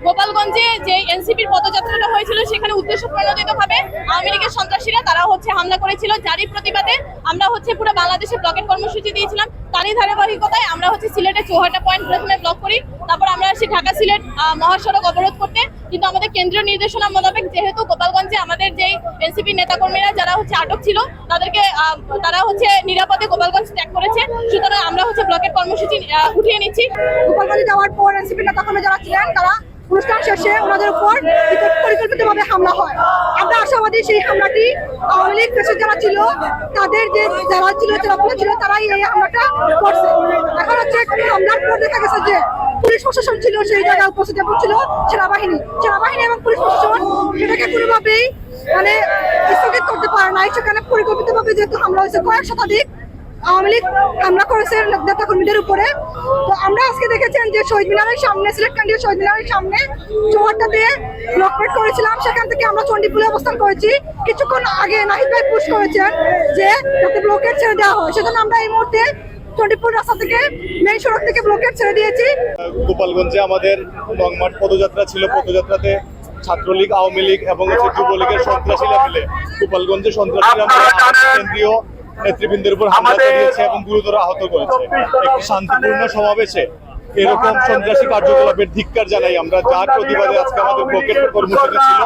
গোপালগঞ্জে যে এনসিপির পদযাত্রাটা হয়েছিল সেখানে উদ্দেশ্য প্রণোদিতভাবে আওয়ামী লীগের সন্ত্রাসীরা তারা হামলা করেছিল, যারই প্রতিবাদে আমরা পুরো বাংলাদেশে ব্লকের কর্মসূচি দিয়েছিলাম। তারই ধারাবাহিকতায় আমরা সিলেটে চৌহাটা পয়েন্ট প্রথমে ব্লক করি, তারপর আমরা আসি ঢাকা সিলেট মহাসড়ক অবরোধ করতে। কিন্তু আমাদের কেন্দ্রীয় নির্দেশনা মোতাবেক যেহেতু গোপালগঞ্জে আমাদের যে এনসিপি নেতাকর্মীরা যারা আটক ছিল তাদেরকে তারা নিরাপদে গোপালগঞ্জ ত্যাগ করেছে, সুতরাং আমরা ব্লকের কর্মসূচি উঠিয়ে নিচ্ছি। গোপালগঞ্জে যাওয়ার পর এনসিপি নেতাকর্মী যারা ছিলেন তারা অনুষ্ঠান শেষে ওনাদের উপর পরিকল্পিতভাবে হামলা হয়। আমরা আশাবাদী সেই হামলাটি আওয়ামী লীগ পেশে যারা ছিল তাদের যে যারা ছিল তারাই এই হামলাটা করছে। এখন হামলার পর দেখা গেছে যে পুলিশ প্রশাসন ছিল সেই জায়গায় উপস্থিত এবং ছিল সেনাবাহিনী এবং পুলিশ প্রশাসন সেটাকে কোনোভাবেই স্থগিত করতে পারে না। সেখানে পরিকল্পিতভাবে যেহেতু হামলা হয়েছে, কয়েক শতাধিক আওয়ামী লীগ হামলা করেছে নেতাকর্মীদের উপরে। তো আমরা আজকে দেখেছেন যে শহীদ মিনারের সামনে, সিলেট ক্যান্ডিডেট শহীদ মিনারের সামনে চৌহাট্টাতে ব্লকমেট করেছিলাম, সেখান থেকে আমরা চণ্ডীপুরে অবস্থান করেছি। কিছুক্ষণ আগে নাহিদ ভাই পুশ করেছেন যে যাতে ব্লকেট ছেড়ে দেওয়া হয়, সেজন্য আমরা এই মুহূর্তে চণ্ডীপুর রাস্তা থেকে মেইন সড়ক থেকে ব্লকেট ছেড়ে দিয়েছি। গোপালগঞ্জে আমাদের লংমার্চ পদযাত্রা ছিল। পদযাত্রাতে ছাত্রলীগ, আওয়ামী লীগ এবং যুবলীগের সন্ত্রাসীরা মিলে গোপালগঞ্জে সন্ত্রাসীরা কেন্দ্রীয় নেতৃবৃন্দের উপর হামলা চালিয়েছে এবং গুরুতর আহত করেছে। একটি শান্তিপূর্ণ সমাবেশে এরকম সন্ত্রাসী কার্যকলাপের ধিক্কার জানাই আমরা, যার প্রতিবাদে আজকে আমাদের ব্লকের কর্মসূচি ছিল।